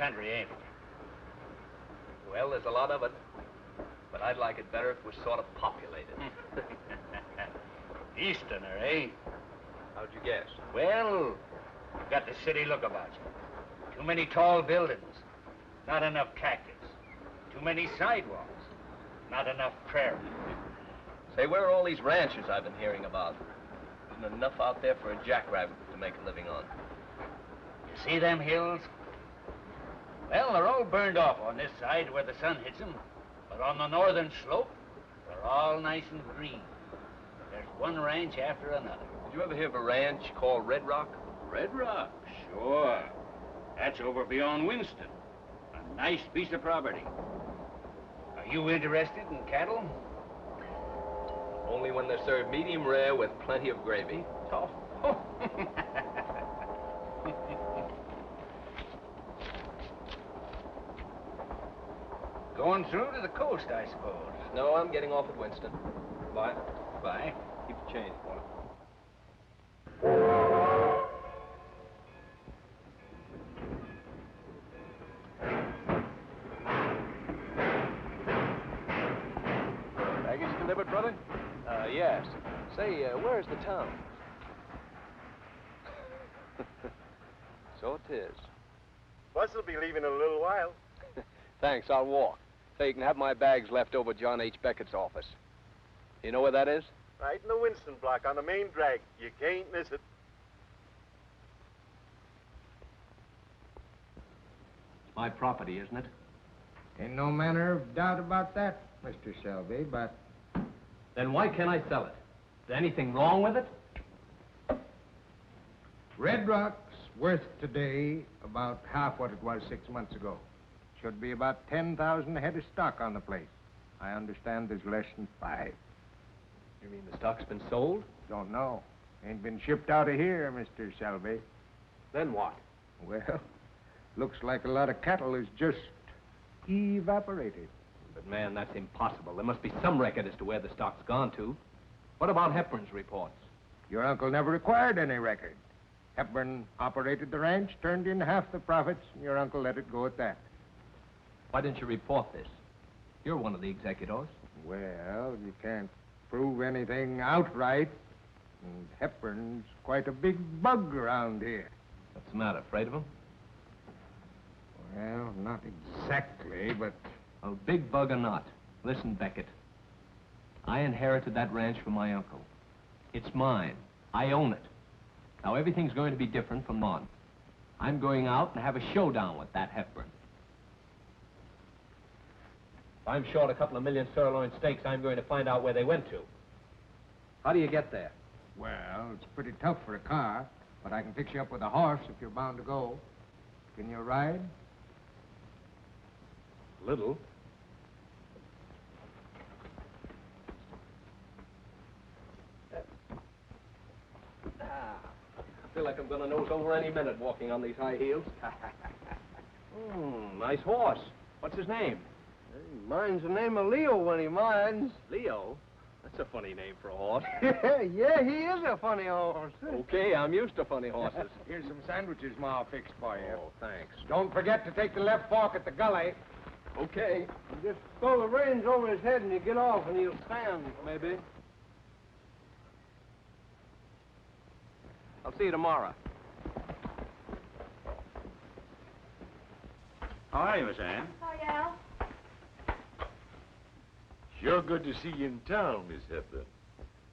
country, ain't it? Well, there's a lot of it. But I'd like it better if it was sort of populated. Easterner, eh? How'd you guess? Well, got the city look about you. Too many tall buildings. Not enough cactus. Too many sidewalks. Not enough prairie. Say, where are all these ranches I've been hearing about? Isn't enough out there for a jackrabbit to make a living on? You see them hills? Well, they're all burned off on this side where the sun hits them. But on the northern slope, they're all nice and green. There's one ranch after another. Did you ever hear of a ranch called Red Rock? Red Rock? Sure. That's over beyond Winston. A nice piece of property. Are you interested in cattle? Only when they're served medium rare with plenty of gravy. Oh. Going through to the coast, I suppose. No, I'm getting off at Winston. Bye. Bye. Keep the change, boy. Baggage delivered, brother? Yes. Say, where's the town? So it is. Bus will be leaving in a little while. Thanks, I'll walk. Say, you can have my bags left over at John H. Beckett's office. You know where that is? Right in the Winston block on the main drag. You can't miss it. It's my property, isn't it? Ain't no manner of doubt about that, Mr. Selby, but... Then why can't I sell it? Is there anything wrong with it? Red Rock's worth today about half what it was 6 months ago. Should be about 10,000 head of stock on the place. I understand there's less than 5. You mean the stock's been sold? Don't know. Ain't been shipped out of here, Mr. Selby. Then what? Well, looks like a lot of cattle is just evaporated. But, man, that's impossible. There must be some record as to where the stock's gone to. What about Hepburn's reports? Your uncle never required any record. Hepburn operated the ranch, turned in half the profits, and your uncle let it go at that. Why didn't you report this? You're one of the executors. Well, you can't prove anything outright. And Hepburn's quite a big bug around here. What's the matter, afraid of him? Well, not exactly, but... Well, big bug or not, listen, Beckett. I inherited that ranch from my uncle. It's mine. I own it. Now, everything's going to be different from on. I'm going out and have a showdown with that Hepburn. If I'm short a couple of million sirloin steaks, I'm going to find out where they went to. How do you get there? Well, it's pretty tough for a car, but I can fix you up with a horse if you're bound to go. Can you ride? Little. I feel like I'm going to nose over any minute walking on these high heels. Nice horse. What's his name? He minds the name of Leo when he minds. Leo? That's a funny name for a horse. Yeah, he is a funny horse. Okay, I'm used to funny horses. Here's some sandwiches Ma fixed for you. Oh, thanks. Don't forget to take the left fork at the gully. Okay. Just throw the reins over his head and you get off and he'll stand, maybe. I'll see you tomorrow. How are you, Miss Ann? Hi, Al. Sure good to see you in town, Miss Hepburn.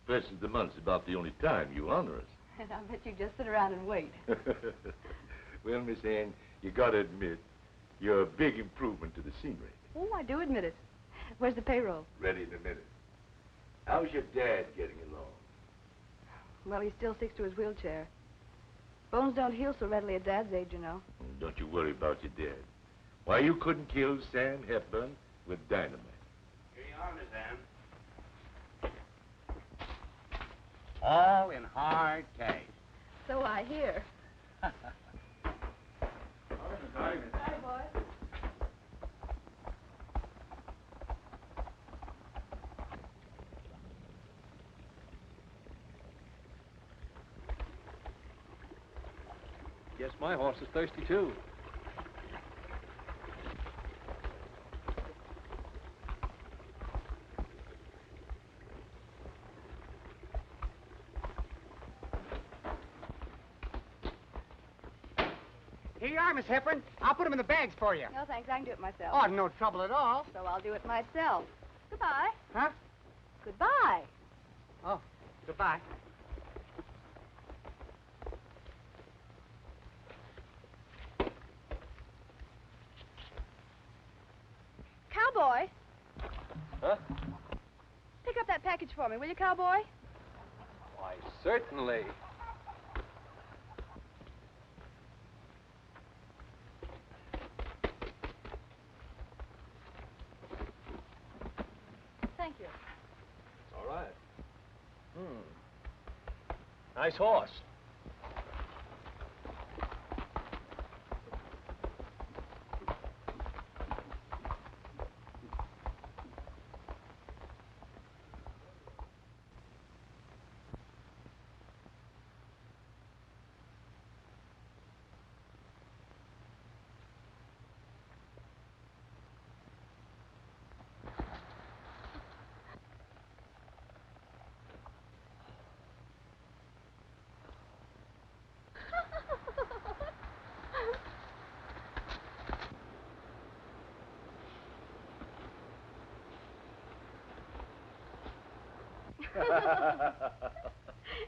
First of the month's about the only time you honor us. And I bet you just sit around and wait. Well, Miss Ann, you gotta admit, you're a big improvement to the scenery. Oh, I do admit it. Where's the payroll? Ready in a minute. How's your dad getting along? Well, he still sticks to his wheelchair. Bones don't heal so readily at Dad's age, you know. Don't you worry about your dad. Why, you couldn't kill Sam Hepburn with dynamite. Here you are, Miss Ann. All in hard cash. So I hear. Hi, Hi, boy. Guess my horse is thirsty, too. Here you are, Miss Hepburn. I'll put them in the bags for you. No, thanks. I can do it myself. Oh, no trouble at all. So I'll do it myself. Goodbye. Huh? Goodbye. Oh, goodbye. Cowboy, Huh? pick up that package for me, will you, Cowboy? Why, certainly. Thank you. All right. Nice horse.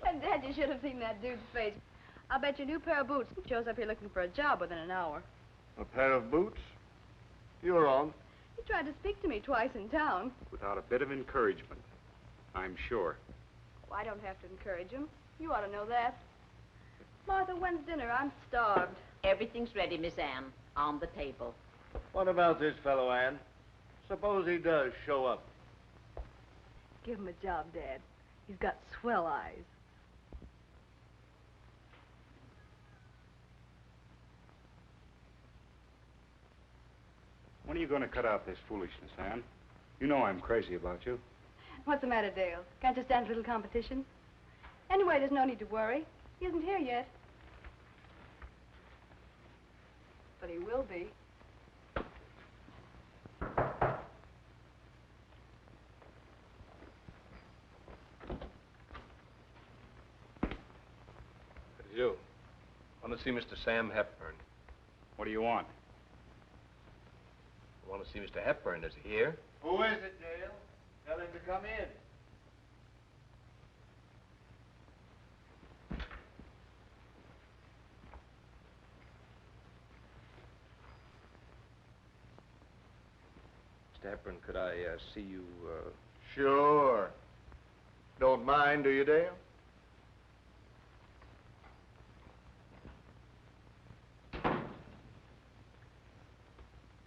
And Dad, you should have seen that dude's face. I'll bet your new pair of boots shows up here looking for a job within an hour. A pair of boots? You're on. He tried to speak to me twice in town. Without a bit of encouragement, I'm sure. Oh, I don't have to encourage him. You ought to know that. Martha, when's dinner? I'm starved. Everything's ready, Miss Ann. On the table. What about this fellow, Ann? Suppose he does show up. Give him a job, Dad. He's got swell eyes. When are you going to cut out this foolishness, Ann? You know I'm crazy about you. What's the matter, Dale? Can't you stand a little competition? Anyway, there's no need to worry. He isn't here yet. But he will be. You. I want to see Mr. Sam Hepburn. What do you want? I want to see Mr. Hepburn. Is he here? Who is it, Dale? Tell him to come in. Mr. Hepburn, could I see you, Sure. Don't mind, do you, Dale?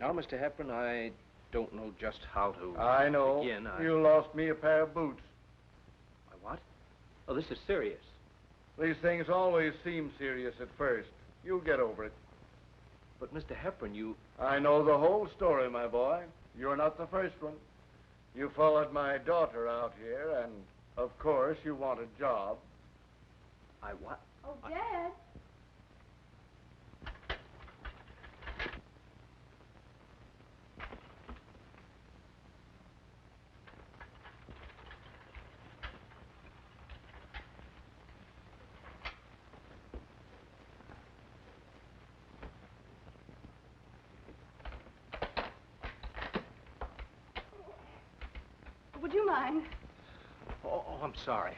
Now, Mr. Hepburn, I don't know just how to I know. begin. You lost me a pair of boots. What? Oh, this is serious. These things always seem serious at first. You'll get over it. But, Mr. Hepburn, you... I know the whole story, my boy. You're not the first one. You followed my daughter out here, and, of course, you want a job. I what? Oh, Dad. Would you mind? Oh, I'm sorry.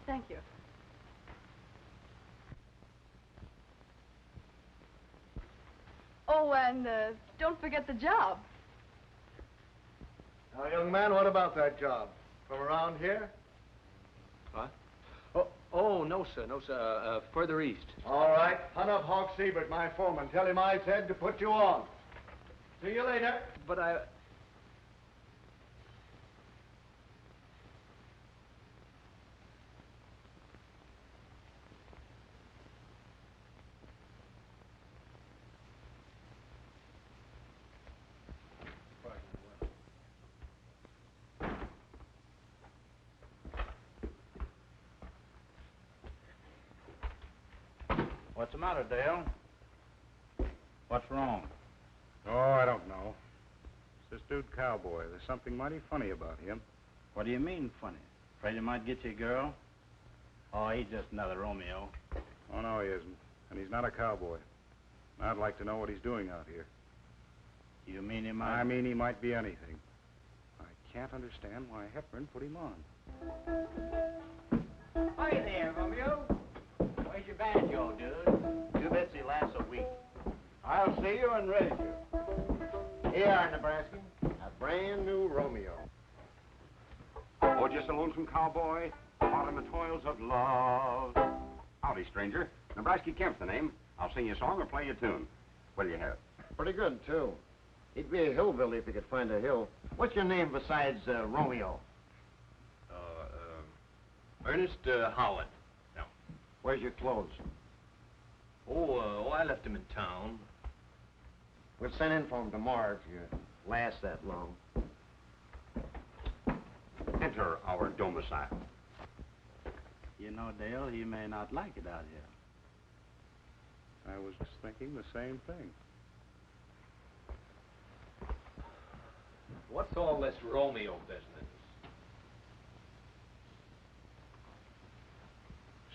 Thank you. Oh, and don't forget the job. Now, young man, what about that job? From around here? What? Oh, no, sir. No, sir. Further east. All right. Hunt up Hawk Siebert, my foreman. Tell him I said to put you on. See you later. But I... What's the matter, Dale? What's wrong? Oh, I don't know. It's this dude Cowboy. There's something mighty funny about him. What do you mean, funny? Afraid he might get you a girl? Oh, he's just another Romeo. Oh, no, he isn't. And he's not a cowboy. I'd like to know what he's doing out here. You mean he might... I mean he might be anything. I can't understand why Hepburn put him on. Hi there, Romeo. Where's your banjo, dude? Too bad he lasts a week. I'll see you and raise you. Here are, Nebraskan, a brand new Romeo. Oh, just a lonesome cowboy, caught in the toils of love. Howdy, stranger. Nebraska Kemp's the name. I'll sing you a song or play you a tune. What'll you have? Pretty good, too. He'd be a hillbilly if he could find a hill. What's your name besides Romeo? Ernest Howard. No. Where's your clothes? I left him in town. We'll send in for him tomorrow if you last that long. Enter our domicile. You know, Dale, he may not like it out here. I was just thinking the same thing. What's all this Romeo business?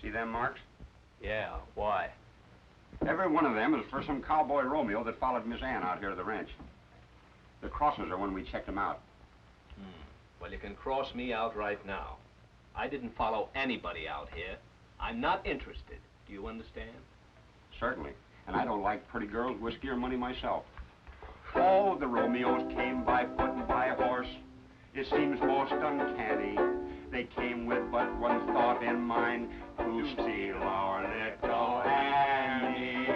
See them marks? Yeah, why? Every one of them is for some cowboy Romeo that followed Miss Ann out here to the ranch. The crosses are when we checked them out. Well, you can cross me out right now. I didn't follow anybody out here. I'm not interested. Do you understand? Certainly. And I don't like pretty girls, whiskey, or money myself. Oh, the Romeos came by foot and by horse. It seems most uncanny. They came with but one thought in mind, to steal our little Annie.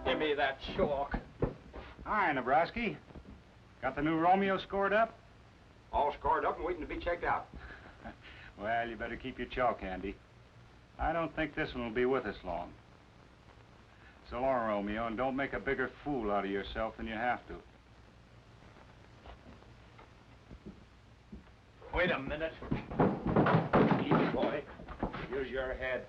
Give me that chalk. Hi, Nebraska. Got the new Romeo scored up? All scored up and waiting to be checked out. Well, you better keep your chalk handy. I don't think this one will be with us long. So long, Romeo, and don't make a bigger fool out of yourself than you have to. Wait a minute. Easy, boy. Use your head.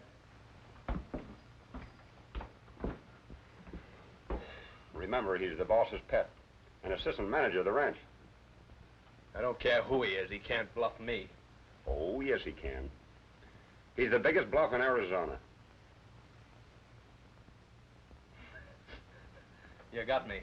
Remember, he's the boss's pet, an assistant manager of the ranch. I don't care who he is. He can't bluff me. Oh, yes, he can. He's the biggest bluff in Arizona. You got me.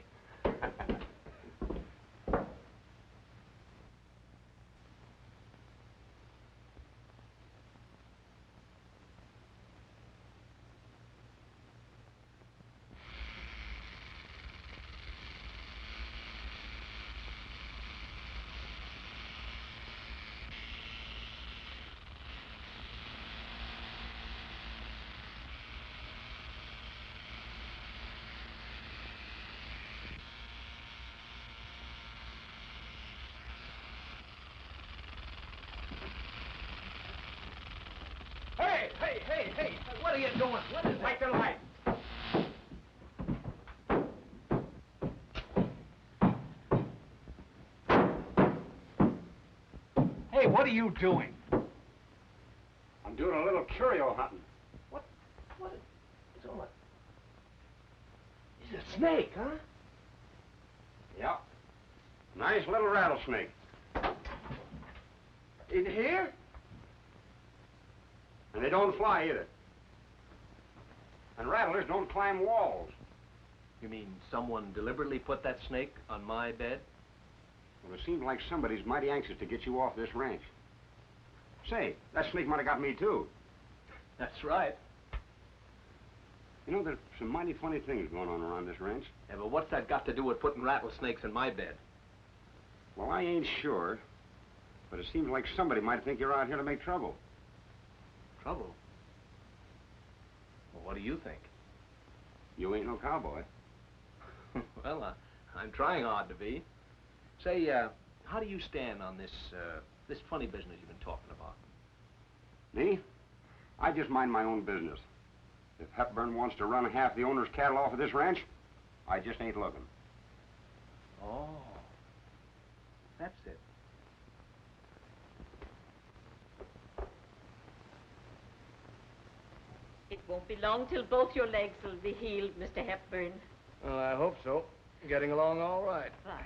Hey, what are you doing? What is Light the light. Hey, what are you doing? I'm doing a little curio hunting. What is all that? It's a snake, huh? Yep. Nice little rattlesnake. In here? And they don't fly either. And rattlers don't climb walls. You mean someone deliberately put that snake on my bed? Well, it seems like somebody's mighty anxious to get you off this ranch. Say, that snake might have got me, too. That's right. You know, there's some mighty funny things going on around this ranch. Yeah, but what's that got to do with putting rattlesnakes in my bed? Well, I ain't sure, but it seems like somebody might think you're out here to make trouble. Trouble? Well, what do you think? You ain't no cowboy. Well, I'm trying hard to be. Say, how do you stand on this funny business you've been talking about? Me? I just mind my own business. If Hepburn wants to run half the owner's cattle off of this ranch, I just ain't looking. Oh, that's it. It's Won't be long till both your legs will be healed, Mr. Hepburn. Well, I hope so. Getting along all right. Fine.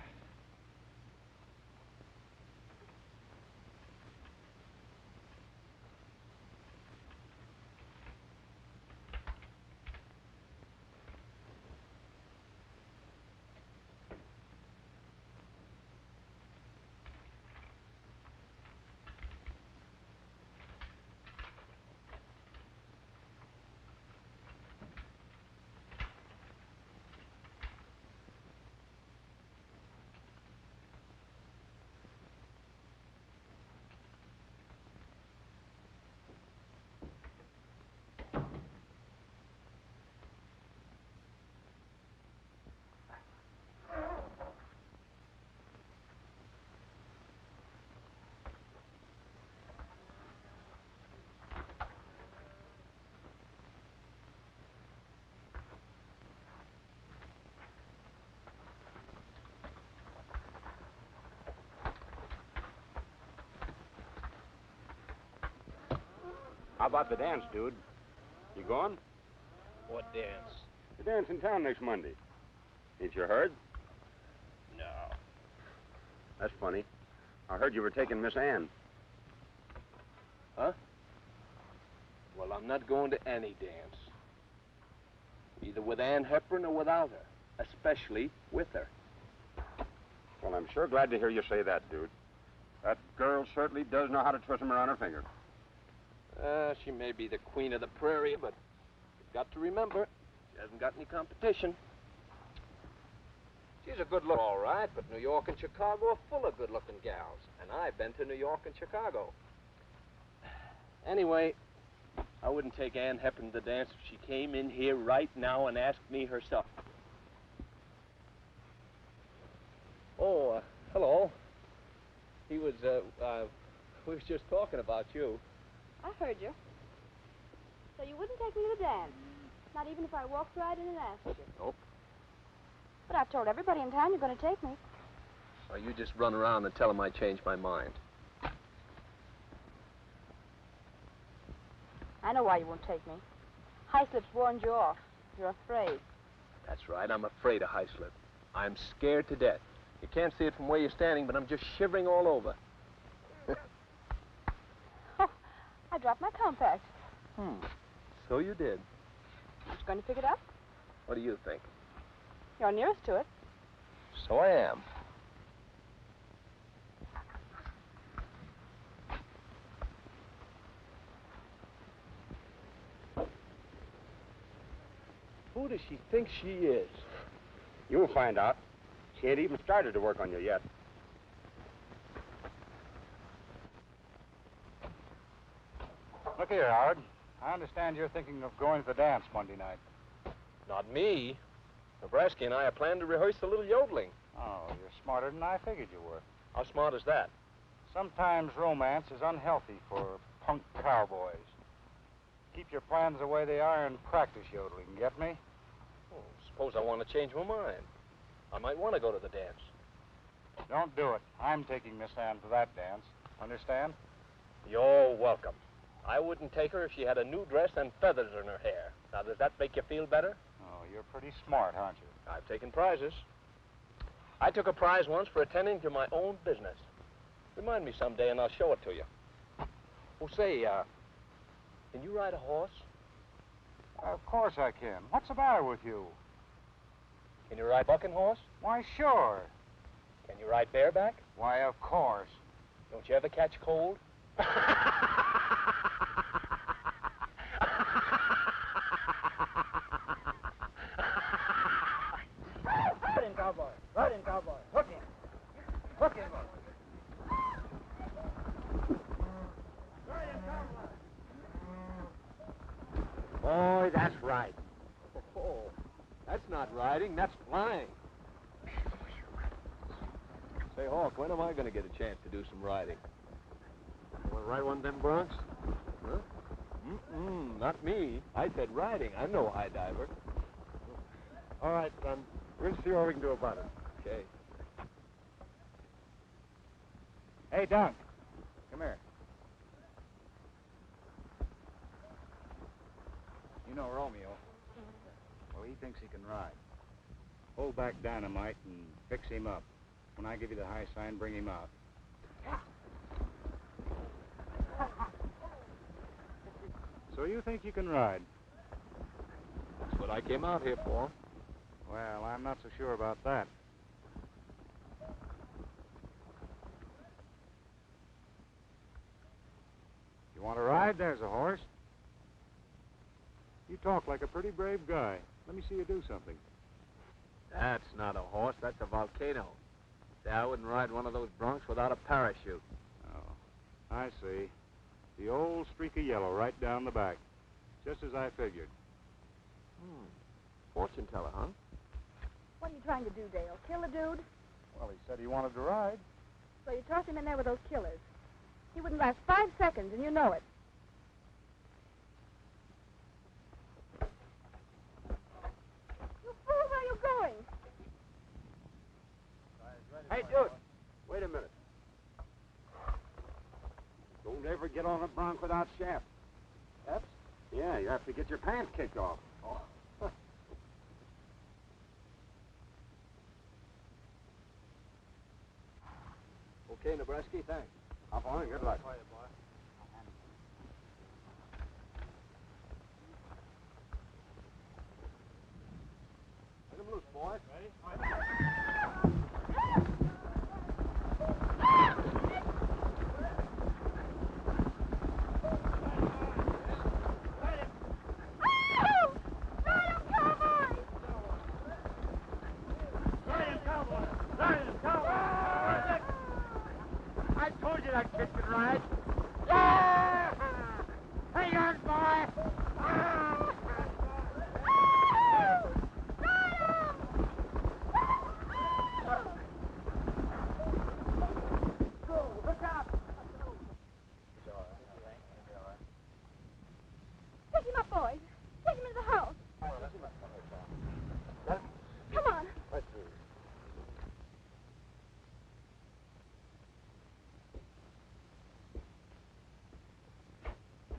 How about the dance, dude? You going? What dance? The dance in town next Monday. Ain't you heard? No. That's funny. I heard you were taking Miss Ann. Huh? Well, I'm not going to any dance. Either with Ann Hepburn or without her. Especially with her. Well, I'm sure glad to hear you say that, dude. That girl certainly does know how to twist 'em around her finger. She may be the queen of the prairie, but you've got to remember, she hasn't got any competition. She's a good look, all right, but New York and Chicago are full of good-looking gals, and I've been to New York and Chicago. Anyway, I wouldn't take Ann Hepburn to the dance if she came in here right now and asked me herself. Oh, hello. We was just talking about you. I heard you. So you wouldn't take me to the dance? Not even if I walked right in and asked you? Nope. But I've told everybody in town you're going to take me. Well, you just run around and tell them I changed my mind. I know why you won't take me. Hyslip's warned you off. You're afraid. That's right, I'm afraid of Hyslip. I'm scared to death. You can't see it from where you're standing, but I'm just shivering all over. Oh, I dropped my compact. So you did. Aren't you going to pick it up? What do you think? You're nearest to it. So I am. Who does she think she is? You'll find out. She ain't even started to work on you yet. Look here, Howard. I understand you're thinking of going to the dance Monday night. Not me. Nebraska and I are planning to rehearse a little yodeling. Oh, you're smarter than I figured you were. How smart is that? Sometimes romance is unhealthy for punk cowboys. Keep your plans the way they are and practice yodeling, get me? Oh, suppose I want to change my mind. I might want to go to the dance. Don't do it. I'm taking Miss Ann to that dance. Understand? You're welcome. I wouldn't take her if she had a new dress and feathers in her hair. Now, does that make you feel better? Oh, you're pretty smart, aren't you? I've taken prizes. I took a prize once for attending to my own business. Remind me someday and I'll show it to you. Oh, say, can you ride a horse? Of course I can. What's the matter with you? Can you ride bucking horse? Why, sure. Can you ride bareback? Why, of course. Don't you ever catch cold? Right in, cowboy. Right in, cowboy. Hook him. Hook him. Right in, cowboy. Boy, that's right. Oh, that's not riding, that's flying. Say, Hawk, when am I going to get a chance to do some riding? You want to ride one of them broncs? Huh? Not me. I said riding. I'm no high diver. All right, son. We'll see what we can do about it. Okay. Hey, Dunk. Come here. You know Romeo. Well, he thinks he can ride. Hold back dynamite and fix him up. When I give you the high sign, bring him out. So you think you can ride? That's what I came out here for. Well, I'm not so sure about that. You want to ride? There's a horse. You talk like a pretty brave guy. Let me see you do something. That's not a horse, that's a volcano. Say, I wouldn't ride one of those broncs without a parachute. Oh, I see. The old streak of yellow right down the back. Just as I figured. Fortune teller, huh? What are you trying to do, Dale? Kill the dude? Well, he said he wanted to ride. So you tossed him in there with those killers. He wouldn't last 5 seconds, and you know it. You fool, where are you going? Hey, dude, wait a minute. Don't ever get on a bronc without shafts. Shafts? Yeah, you have to get your pants kicked off. Oh. Okay, Nebraska, thanks. Hop on and good luck. Let him loose, boys. Ready?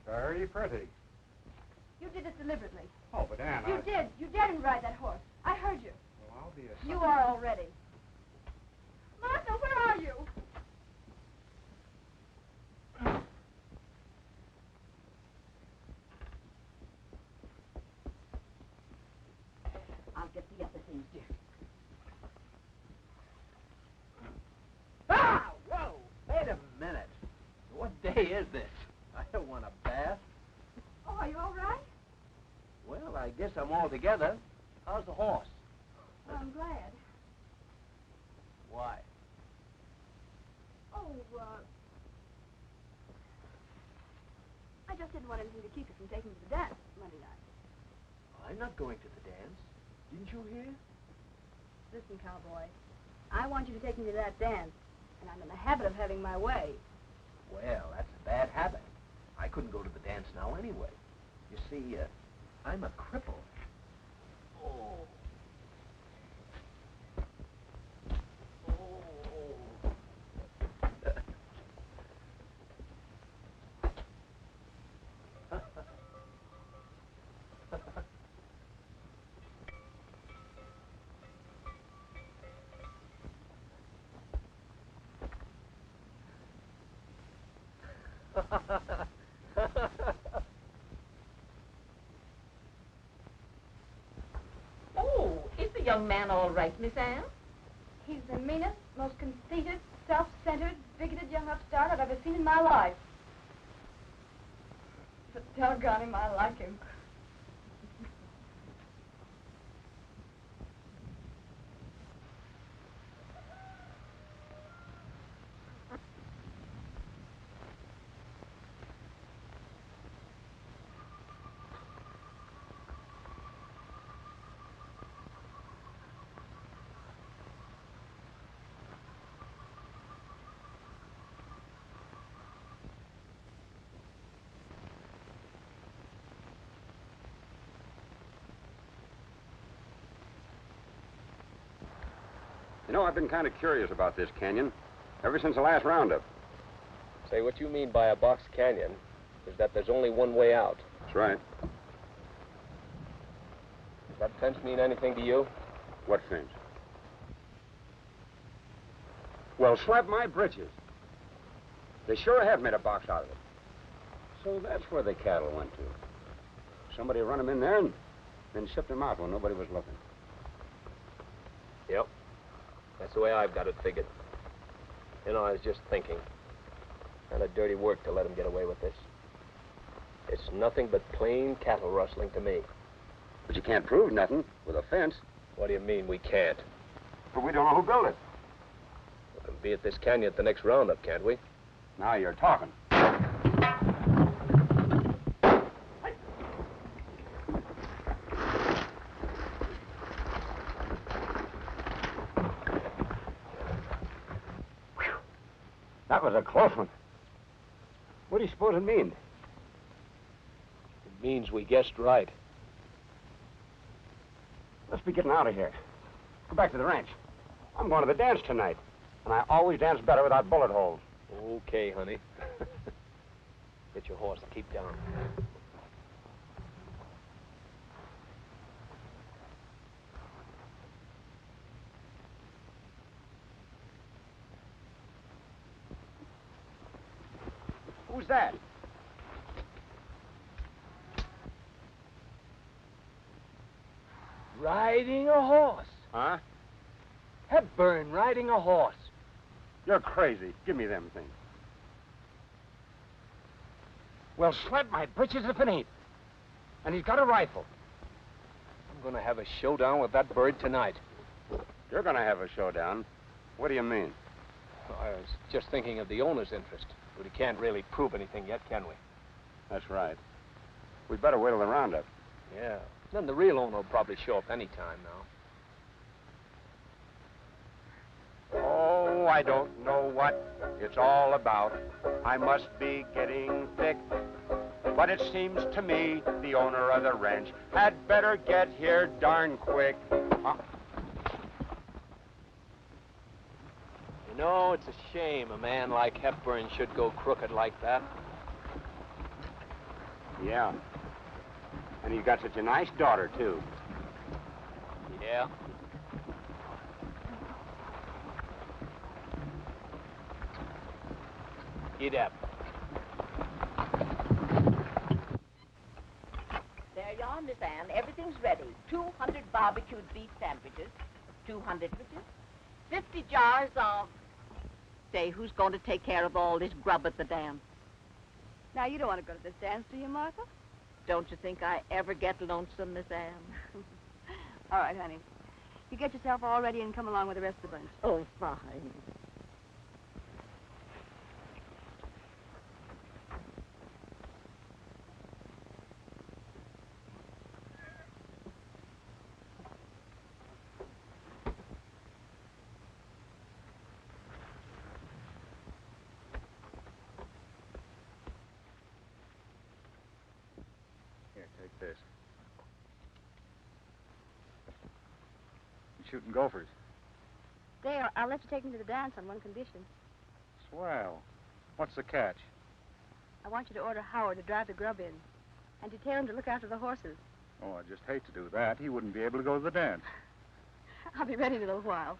Very pretty. You did this deliberately. Oh, but Ann, You did. You daren't ride that horse. I heard you. Well, I'll be a... You are already. Martha, where are you? I'll get the other things, dear. Ah! Whoa! Wait a minute. What day is this? I don't want a bath. Oh, are you all right? Well, I guess I'm all together. How's the horse? I'm glad. Why? Oh, I just didn't want anything to keep you from taking me to the dance Monday night. I'm not going to the dance. Didn't you hear? Listen, Cowboy, I want you to take me to that dance, and I'm in the habit of having my way. Well, that's a bad habit. I couldn't go to the dance now anyway. You see, I'm a cripple. Oh. Oh, is the young man all right, Miss Ann? He's the meanest, most conceited, self-centered, bigoted young upstart I've ever seen in my life. But doggone him, I like him. You know, I've been kind of curious about this canyon ever since the last roundup. Say, what you mean by a box canyon is that there's only one way out. That's right. Does that fence mean anything to you? What fence? Well, slap my britches. They sure have made a box out of it. So that's where the cattle went to. Somebody run them in there and then shipped them out when nobody was looking. Yep. That's the way I've got it figured. You know, I was just thinking. Kind of dirty work to let him get away with this. It's nothing but plain cattle rustling to me. But you can't prove nothing with a fence. What do you mean we can't? But we don't know who built it. We can be at this canyon at the next roundup, can't we? Now you're talking. That was a close one. What do you suppose it means? It means we guessed right. Let's be getting out of here. Go back to the ranch. I'm going to the dance tonight, and I always dance better without bullet holes. Okay, honey. Get your horse and keep down. Who's that? Riding a horse. Huh? Hepburn riding a horse. You're crazy. Give me them things. Well, slap my britches if it ain't. And he's got a rifle. I'm gonna have a showdown with that bird tonight. You're gonna have a showdown. What do you mean? I was just thinking of the owner's interest. But he can't really prove anything yet, can we? That's right. We'd better wait till the roundup. Yeah. Then the real owner will probably show up any time now. Oh, I don't know what it's all about. I must be getting thick. But it seems to me the owner of the ranch had better get here darn quick. You know, it's a shame a man like Hepburn should go crooked like that. Yeah. And he's got such a nice daughter, too. Yeah. Get up. There you are, Miss Ann. Everything's ready. 200 barbecued beef sandwiches, 200 sandwiches, 50 jars of... Say, who's going to take care of all this grub at the dam? Now, you don't want to go to this dance, do you, Martha? Don't you think I ever get lonesome, Miss Ann? All right, honey. You get yourself all ready and come along with the rest of the bunch. Oh, fine. Here, take this. You shooting gophers? There, I'll let you take them to the dance on one condition. Swell. What's the catch? I want you to order Howard to drive the grub in and to tell him to look after the horses. Oh, I just hate to do that. He wouldn't be able to go to the dance. I'll be ready in a little while.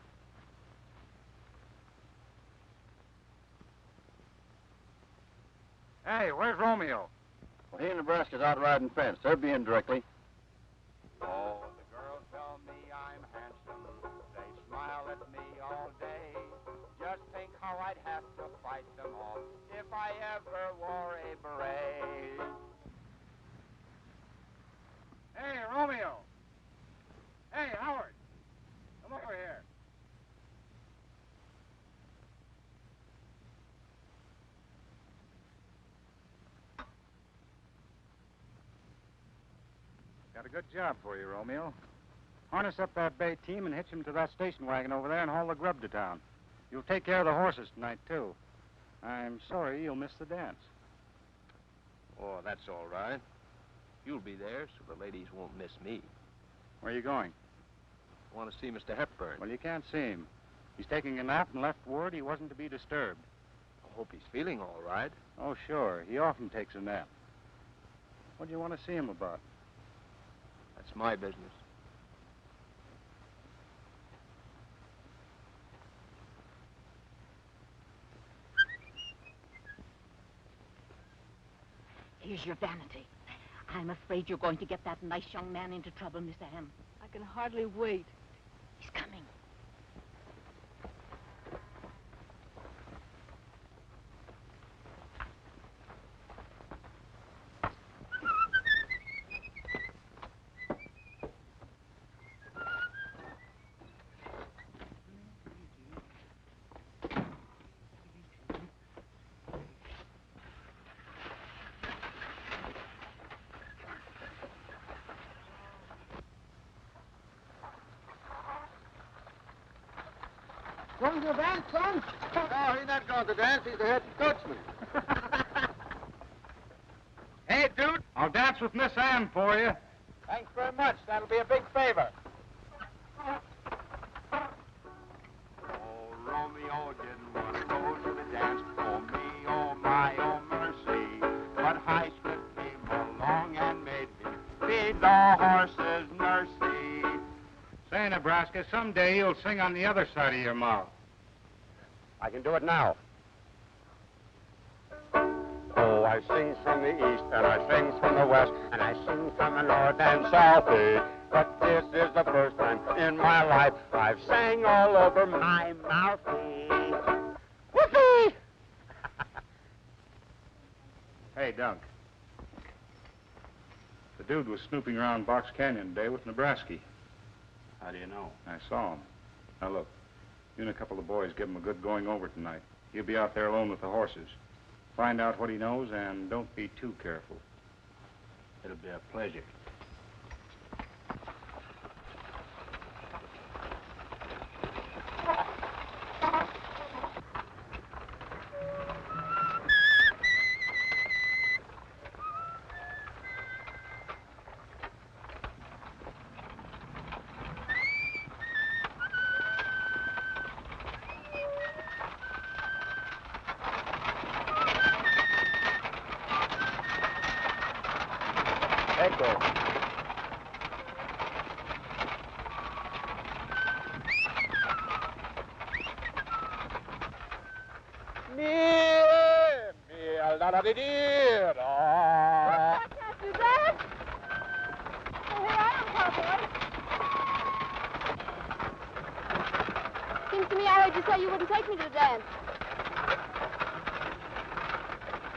Hey, where's Romeo? Well, he and Nebraska's out riding fence. They'll be in directly. Oh, the girls tell me I'm handsome. They smile at me all day. Just think how I'd have to fight them all if I ever wore a beret. Hey, Romeo! Hey, Howard! Come over here. Got a good job for you, Romeo. Harness up that bay team and hitch him to that station wagon over there and haul the grub to town. You'll take care of the horses tonight, too. I'm sorry you'll miss the dance. Oh, that's all right. You'll be there, so the ladies won't miss me. Where are you going? I want to see Mr. Hepburn. Well, you can't see him. He's taking a nap and left word he wasn't to be disturbed. I hope he's feeling all right. Oh, sure. He often takes a nap. What do you want to see him about? That's my business. Here's your vanity. I'm afraid you're going to get that nice young man into trouble, Miss Ann. I can hardly wait. He's coming. Going to the dance, son? No, he's not going to dance. He's the head coachman. Hey, dude, I'll dance with Miss Ann for you. Thanks very much. That'll be a big favor. Oh, Romeo didn't want to go to the dance. Oh, me, oh, my, oh, mercy. But Hyslip came along and made him feed the horses mercy. Say, Nebraska, someday you'll sing on the other side of your mouth. I can do it now. Oh, I sing from the east, and I sing from the west, and I sing from the north and south. But this is the first time in my life I've sang all over my mouthy. Whoopee! Hey, Dunk. The dude was snooping around Box Canyon today with Nebraska. How do you know? I saw him. Now, look, you and a couple of boys give him a good going over tonight. He'll be out there alone with the horses. Find out what he knows, and don't be too careful. It'll be a pleasure. I can't do that. Oh, here I am, Cowboy. Seems to me I heard you say you wouldn't take me to the dance.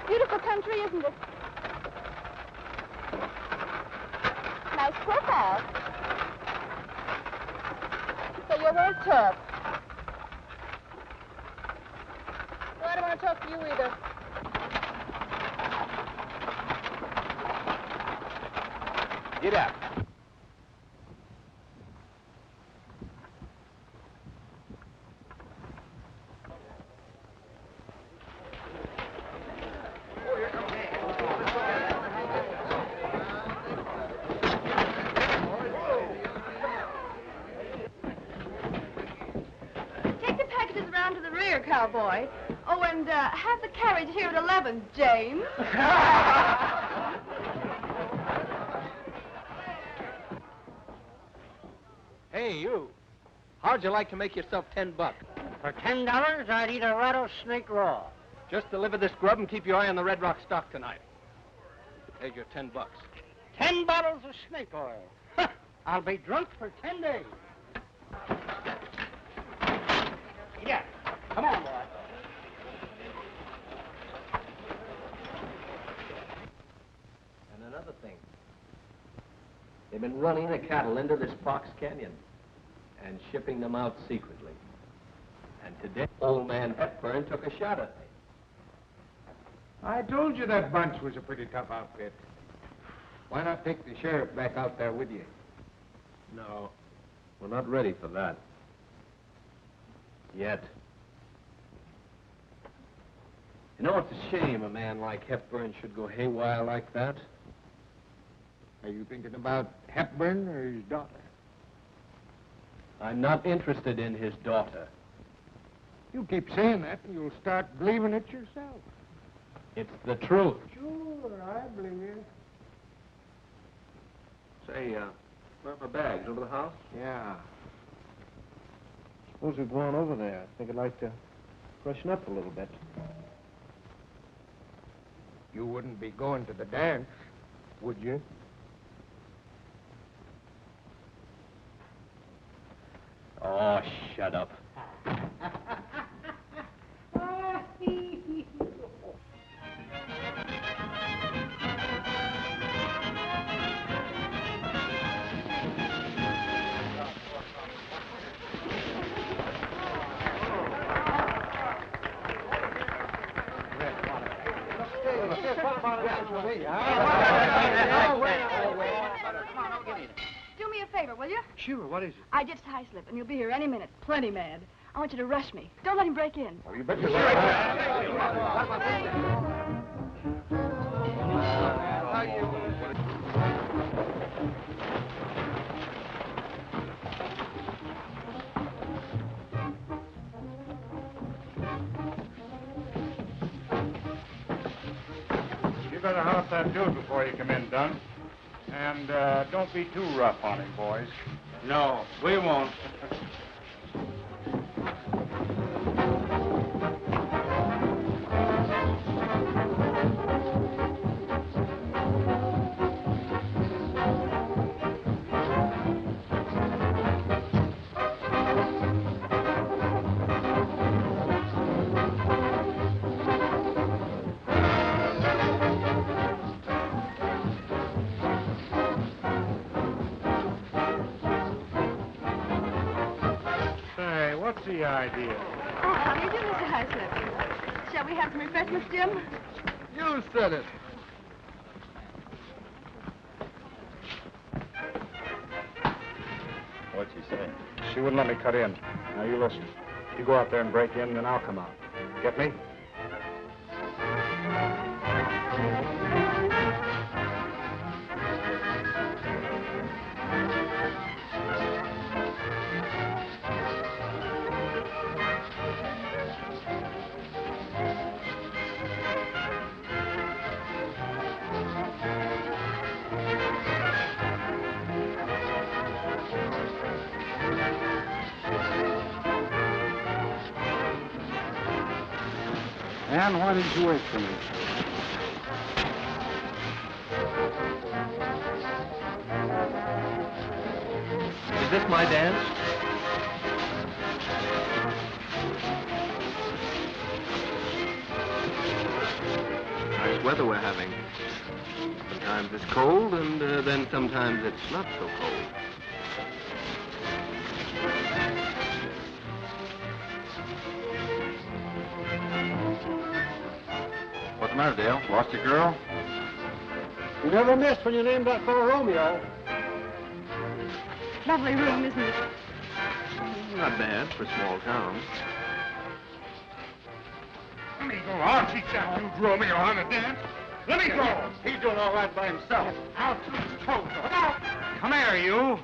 Beautiful country, isn't it? Nice profile. So you're very tough. Well, I don't want to talk to you either. Get up. Take the packages around to the rear, Cowboy. Oh, and have the carriage here at 11, James. Hey, you. How'd you like to make yourself $10? For $10, I'd eat a rattlesnake raw. Just deliver this grub and keep your eye on the Red Rock stock tonight. Here's your $10. 10 bottles of snake oil. I'll be drunk for 10 days. Yeah. Come on, boy. And another thing. They've been running the cattle into this Fox Canyon and shipping them out secretly. And today, old man Hepburn took a shot at me. I told you that bunch was a pretty tough outfit. Why not take the sheriff back out there with you? No, we're not ready for that. Yet. You know, it's a shame a man like Hepburn should go haywire like that. Are you thinking about Hepburn or his daughter? I'm not interested in his daughter. You keep saying that and you'll start believing it yourself. It's the truth. Sure, I believe you. Say, where are my bags? Over the house? Yeah. Suppose we'd go on over there. I think I'd like to freshen up a little bit. You wouldn't be going to the dance, would you? Oh, shut up. Do me a favor, will you? Sure, what is it? I ditched Hyslip, and you'll be here any minute. Plenty mad. I want you to rush me. Don't let him break in. Oh, you bet you're You better help that dude before you come in, Dunn. And don't be too rough on him, boys. No, we won't. Say, what's the idea? Oh, how do you do, Mr. Hyslip? Shall we have some refreshments, Jim? You said it. What'd she say? She wouldn't let me cut in. Now, you listen. You go out there and break in, then I'll come out. Get me? Ann, why didn't you wait for me? Is this my dance? Nice weather we're having. Sometimes it's cold, and then sometimes it's not so cold. What's the matter, Dale? Lost your girl? You never missed when you named that fellow Romeo. Lovely room, isn't it? Not bad for a small town. Let me go. I'll teach that dude Romeo how to dance. Let me go. He's doing all right by himself. I'll shoot his toes off. Come here, you.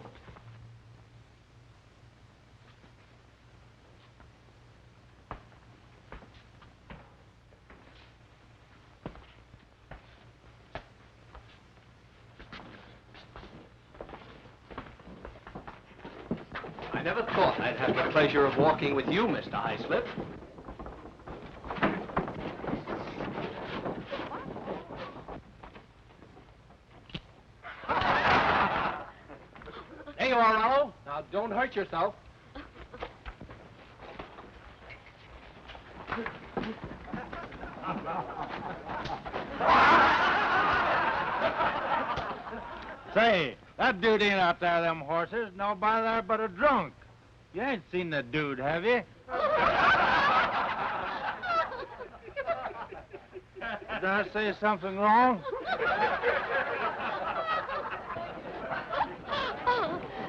I never thought I'd have the pleasure of walking with you, Mr. Hyslip. There you are, Rollo. Now, don't hurt yourself. Say, that dude ain't out there, them horses. Nobody there but a drunk. You ain't seen the dude, have you? Did I say something wrong?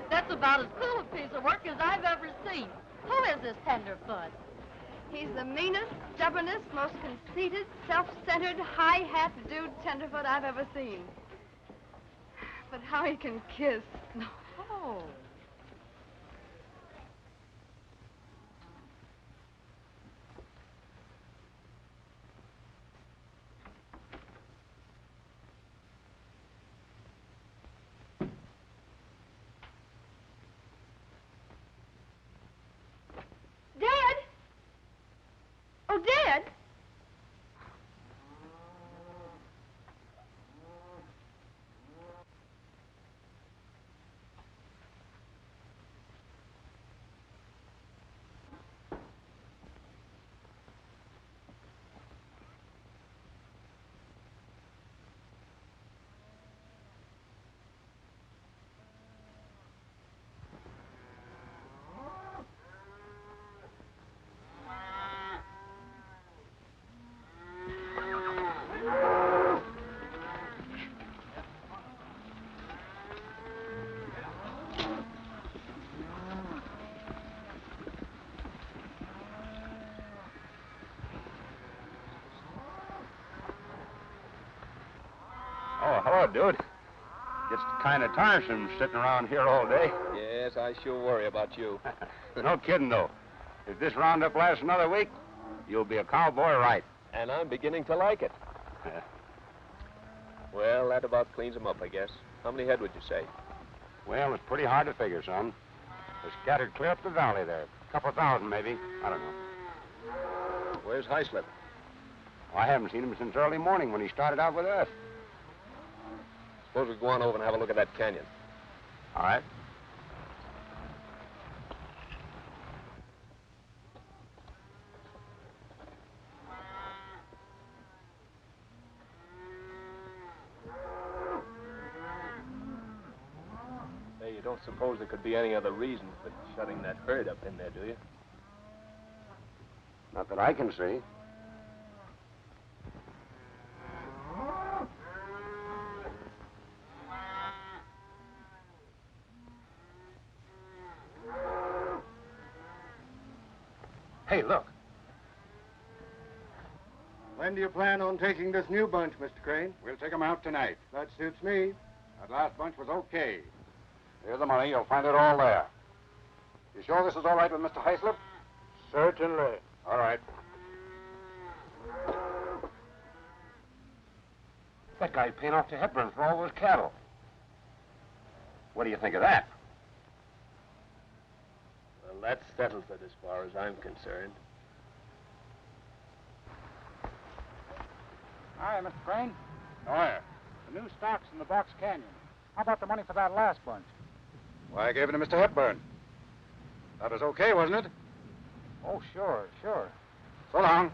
That's about as cool a piece of work as I've ever seen. Who is this tenderfoot? He's the meanest, stubbornest, most conceited, self-centered, high-hat dude tenderfoot I've ever seen. But how he can kiss. Oh. Dad! Oh, Dad! Sure, dude. Gets kind of tiresome sitting around here all day. Yes, I sure worry about you. No kidding, though. If this roundup lasts another week, you'll be a cowboy right. And I'm beginning to like it. Well, that about cleans them up, I guess. How many head would you say? Well, it's pretty hard to figure, son. They're scattered clear up the valley there. A couple thousand, maybe. I don't know. Where's Hyslip? I haven't seen him since early morning when he started out with us. Suppose we go on over and have a look at that canyon. All right. Hey, you don't suppose there could be any other reason for shutting that herd up in there, do you? Not that I can see. Hey, look. When do you plan on taking this new bunch, Mr. Crane? We'll take them out tonight. That suits me. That last bunch was okay. Here's the money. You'll find it all there. You sure this is all right with Mr. Hyslip? Certainly. All right. That guy's paying off to Hepburn for all those cattle. What do you think of that? Well, that settles it as far as I'm concerned. Hi, Mr. Crane. Where? The new stock's in the Box Canyon. How about the money for that last bunch? Why, I gave it to Mr. Hepburn. That was okay, wasn't it? Oh, sure. So long.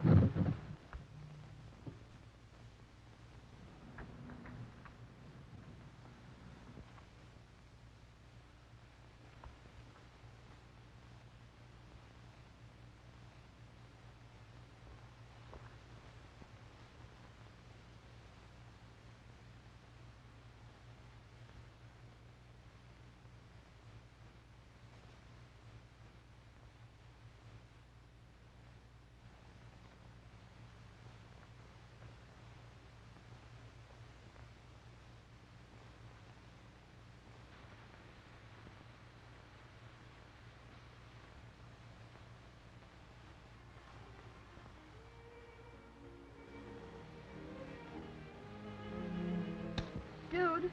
Dude.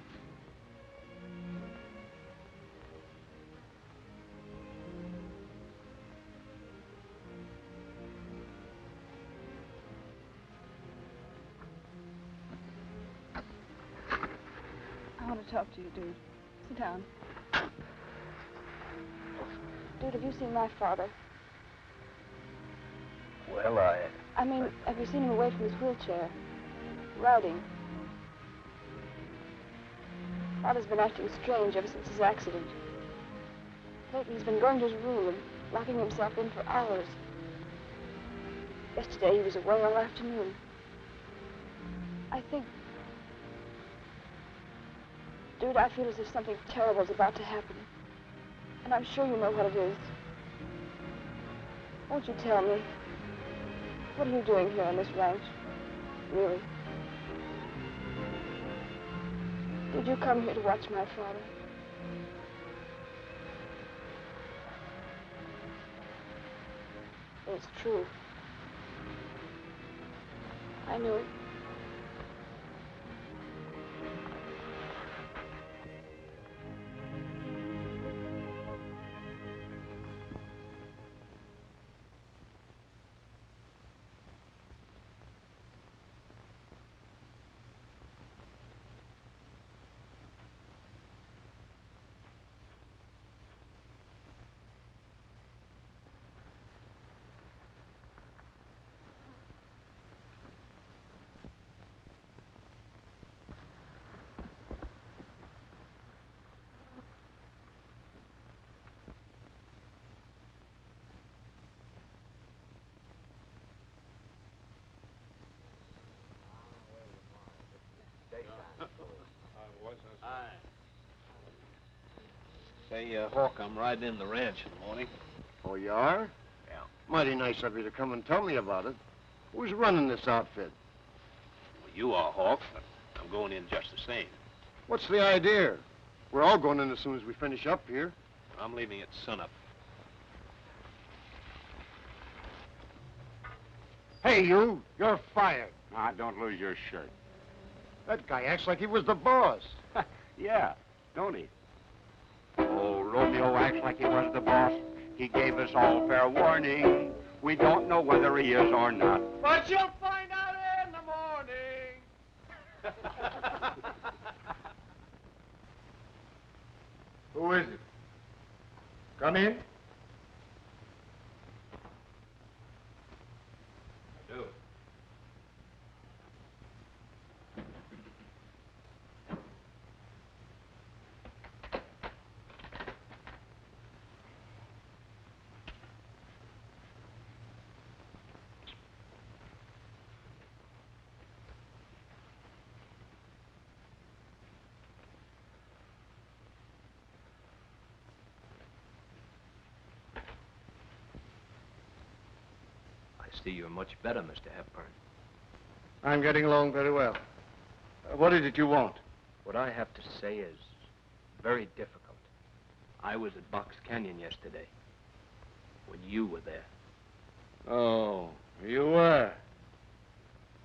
I want to talk to you, dude. Sit down. Dude, have you seen my father? Well, I mean, have you seen him away from his wheelchair? Riding? Father's been acting strange ever since his accident. Lately, he's been going to his room and locking himself in for hours. Yesterday, he was away all afternoon. I think... Dude, I feel as if something terrible is about to happen. And I'm sure you know what it is. Won't you tell me? What are you doing here on this ranch? Really? Did you come here to watch my father? It's true. I knew it. Say, Hawk, I'm riding in the ranch in the morning. Oh, you are? Yeah. Mighty nice of you to come and tell me about it. Who's running this outfit? Well, you are, Hawk, but I'm going in just the same. What's the idea? We're all going in as soon as we finish up here. I'm leaving at sunup. Hey, you're fired. Ah, don't lose your shirt. That guy acts like he was the boss. Yeah, don't he? Oh, Romeo acts like he was the boss. He gave us all fair warning. We don't know whether he is or not. But you'll find out in the morning. Who is it? Come in. I do. I see you're much better, Mr. Hepburn. I'm getting along very well. What is it you want? What I have to say is very difficult. I was at Box Canyon yesterday when you were there. Oh, you were.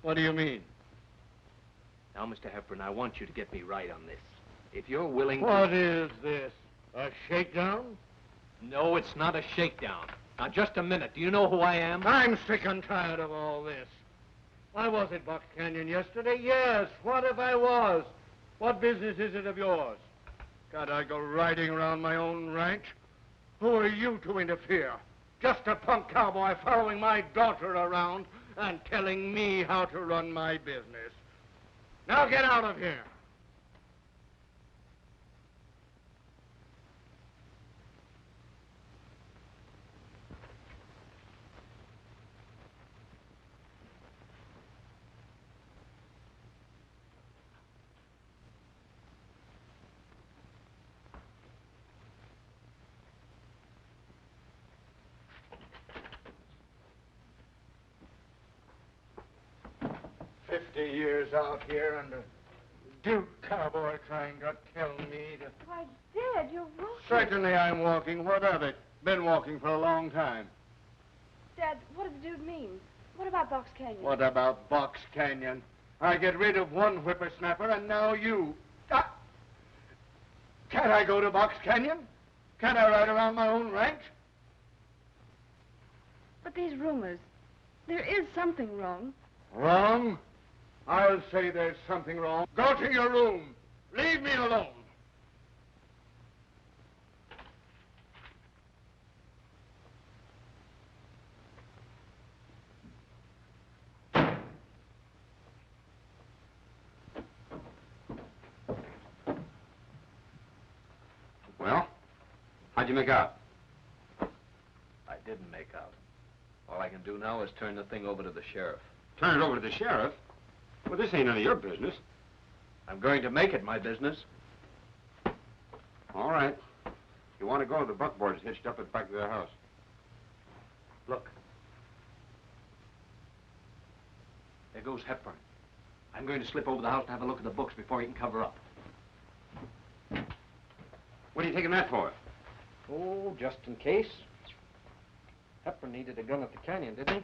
What do you mean? Now, Mr. Hepburn, I want you to get me right on this. If you're willing to... What is this? A shakedown? No, it's not a shakedown. Now, just a minute. Do you know who I am? I'm sick and tired of all this. I was at Box Canyon yesterday, yes. What if I was? What business is it of yours? God, I go riding around my own ranch. Who are you to interfere? Just a punk cowboy following my daughter around and telling me how to run my business. Now get out of here. Years out here and a Duke cowboy trying to tell me to... Why, Dad, you're walking. Certainly I'm walking. What of it? Been walking for a long time. Dad, what does the dude mean? What about Box Canyon? What about Box Canyon? I get rid of one whippersnapper and now you. Can't I go to Box Canyon? Can't I ride around my own ranch? But these rumors, there is something wrong. Wrong? I'll say there's something wrong. Go to your room. Leave me alone. Well, how'd you make out? I didn't make out. All I can do now is turn the thing over to the sheriff. Turn it over to the sheriff? Well, this ain't none of your business. I'm going to make it my business. All right. You want to go to the buckboards hitched up at the back of their house. Look. There goes Hepburn. I'm going to slip over the house to have a look at the books before he can cover up. What are you taking that for? Oh, just in case. Hepburn needed a gun at the canyon, didn't he?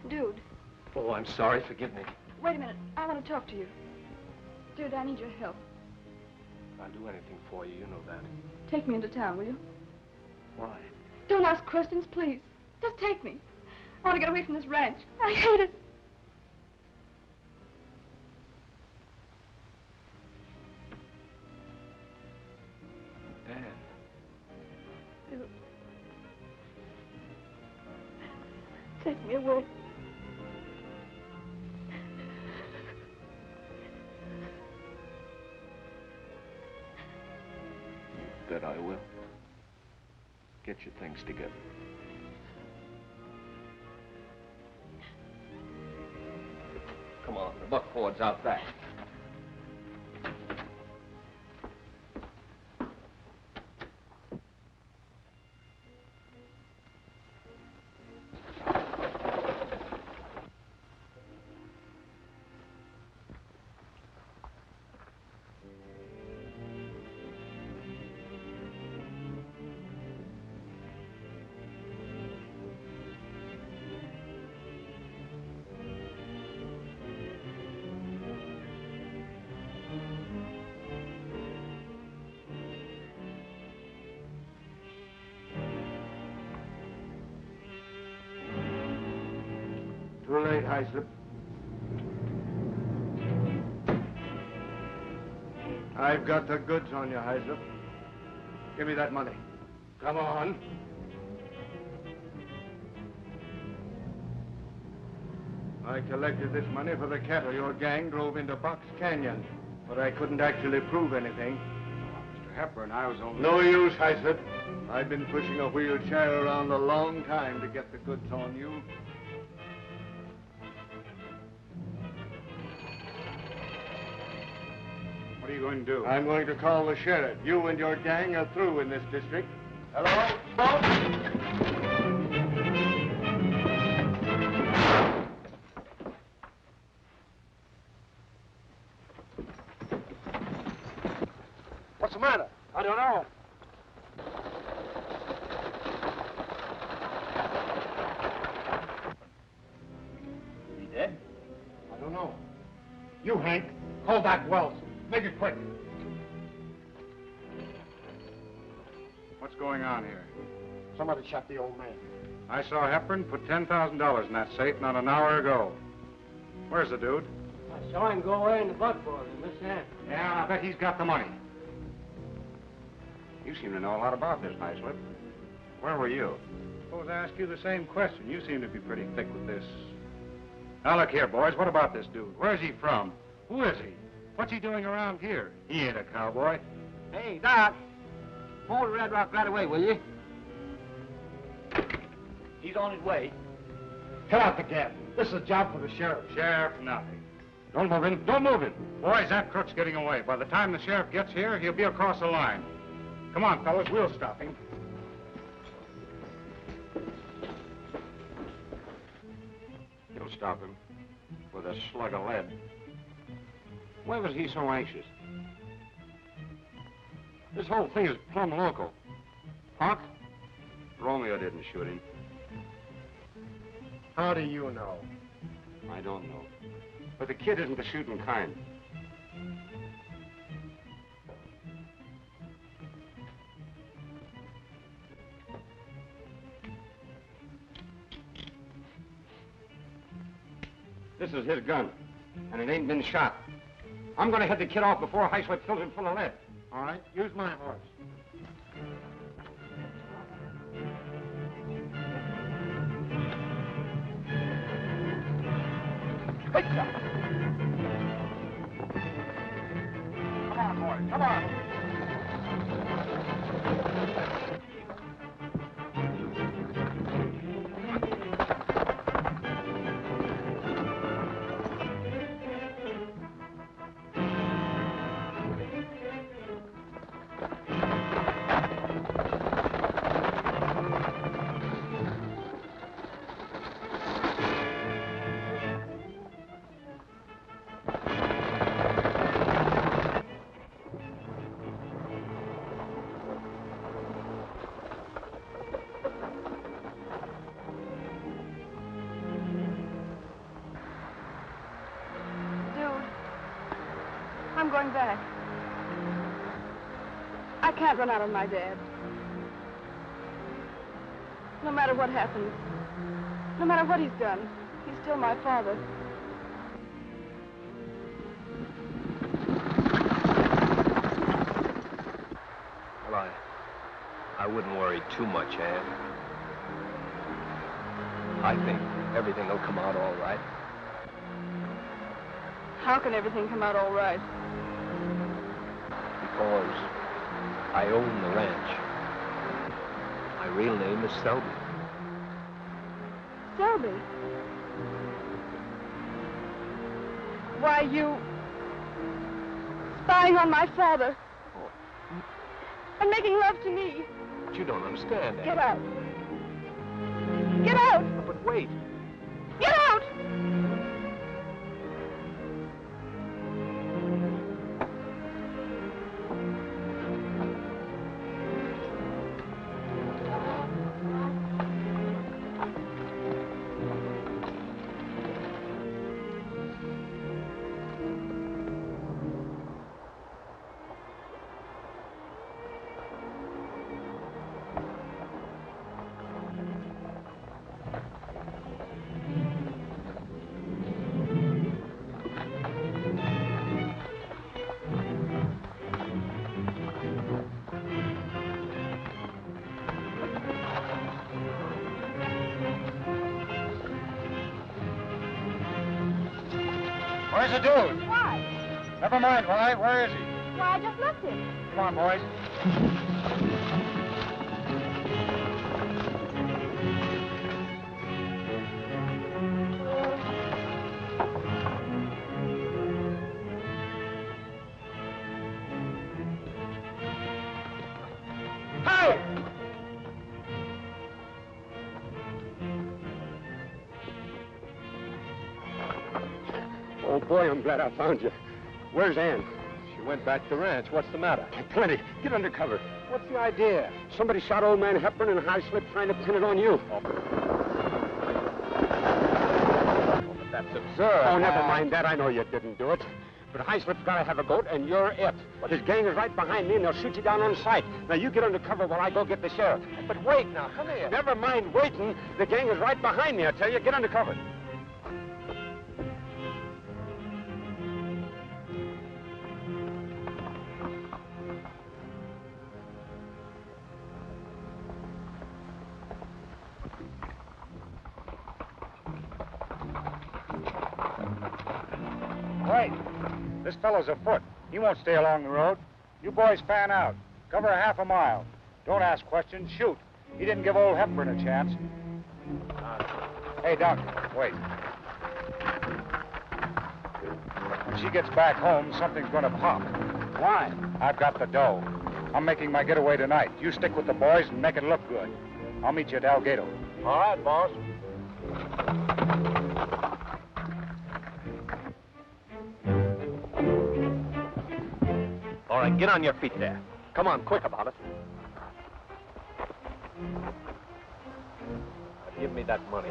Dude, Oh, I'm sorry. Forgive me. wait a minute. I want to talk to you. Dude, I need your help. I'll do anything for you. You know that. Take me into town, will you? Why? Don't ask questions, please. Just take me. I want to get away from this ranch. I hate it. Ann. that I will. Get your things together. Come on, the buckboard's out back. Too late, Hyslip. I've got the goods on you, Hyslip. Give me that money. Come on. I collected this money for the cattle your gang drove into Box Canyon, but I couldn't actually prove anything. Mr. Hepburn, I was only... No use, Hyslip. I've been pushing a wheelchair around a long time to get the goods on you. What are you going to do? I'm going to call the sheriff. You and your gang are through in this district. Hello, folks? What's the matter? I don't know. Is he dead? I don't know. You, Hank, call back Wells. Make it quick. What's going on here? Somebody shot the old man. I saw Hepburn put $10,000 in that safe not an hour ago. Where's the dude? I saw him go away in the buckboard in this hand. Yeah, I bet he's got the money. You seem to know a lot about this, Hyslip. Where were you? Suppose I ask you the same question. You seem to be pretty thick with this. Now, look here, boys. What about this dude? Where's he from? Who is he? What's he doing around here? He ain't a cowboy. Hey, Doc. Hold the Red Rock right away, will you? He's on his way. Cut out the gap. This is a job for the sheriff. Sheriff, nothing. Don't move in. Don't move in. Boys, that crook's getting away. By the time the sheriff gets here, he'll be across the line. Come on, fellas. We'll stop him. You'll stop him with a slug of lead. Why was he so anxious? This whole thing is plumb local. Huh? Romeo didn't shoot him. How do you know? I don't know. But the kid isn't the shooting kind. This is his gun, and it ain't been shot. I'm gonna head the kid off before Hyslip fills him full of lead. All right, use my horse. Quick, Doc. Come on, boys. Come on. I'm going back. I can't run out on my dad. No matter what happens, no matter what he's done, he's still my father. Well, I wouldn't worry too much, Ann. I think everything will come out all right. How can everything come out all right? Because I own the ranch. My real name is Selby. Selby? Why, you... spying on my father. And making love to me. But you don't understand, Ann. Get out. Get out! But wait. Get out! Where's the dude? Why? Never mind, where is he? Why, I just left him. Come on, boys. Hey! Oh, boy, I'm glad I found you. Where's Ann? She went back to the ranch. What's the matter? Plenty. Get under cover. What's the idea? Somebody shot old man Hepburn in Hyslip trying to pin it on you. Oh, but that's absurd. Oh, never mind that. I know you didn't do it. But Hyslip's got to have a goat, and you're it. His gang is right behind me, and they'll shoot you down on sight. Now, you get under cover while I go get the sheriff. But wait now, come here. Never mind waiting. The gang is right behind me, I tell you. Get under cover. Wait. This fellow's afoot. He won't stay along the road. You boys fan out. Cover a half a mile. Don't ask questions. Shoot. He didn't give old Hepburn a chance. Hey, Doc, wait. When she gets back home, something's gonna pop. Why? I've got the dough. I'm making my getaway tonight. You stick with the boys and make it look good. I'll meet you at Algato. All right, boss. All right, get on your feet there. Come on, quick about it. Now, give me that money.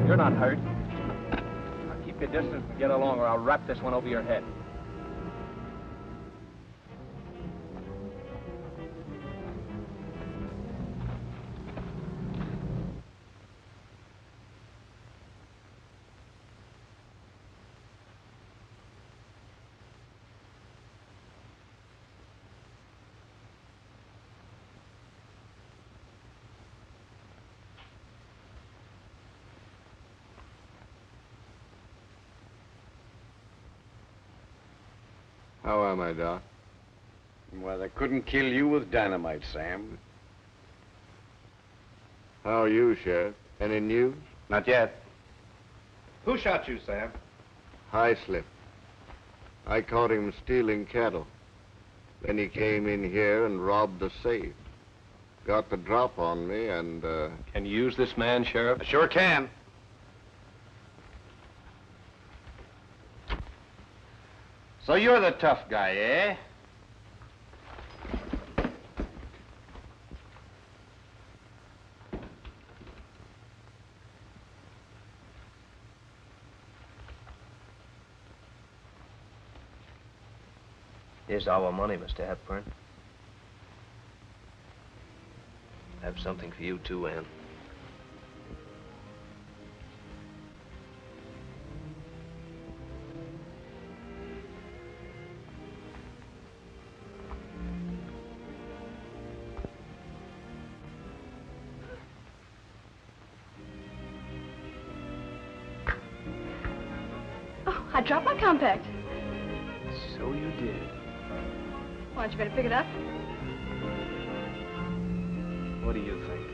You're not hurt. Now keep your distance and get along, or I'll wrap this one over your head. How am I, Doc? Well, they couldn't kill you with dynamite, Sam. How are you, Sheriff? Any news? Not yet. Who shot you, Sam? Hyslip. I caught him stealing cattle. Then he came in here and robbed the safe. Got the drop on me and, Can you use this man, Sheriff? I sure can. So you're the tough guy, eh? Here's our money, Mr. Hepburn. I have something for you, too, Ann. Oh, I dropped my compact. So you did. Why don't you better pick it up? What do you think?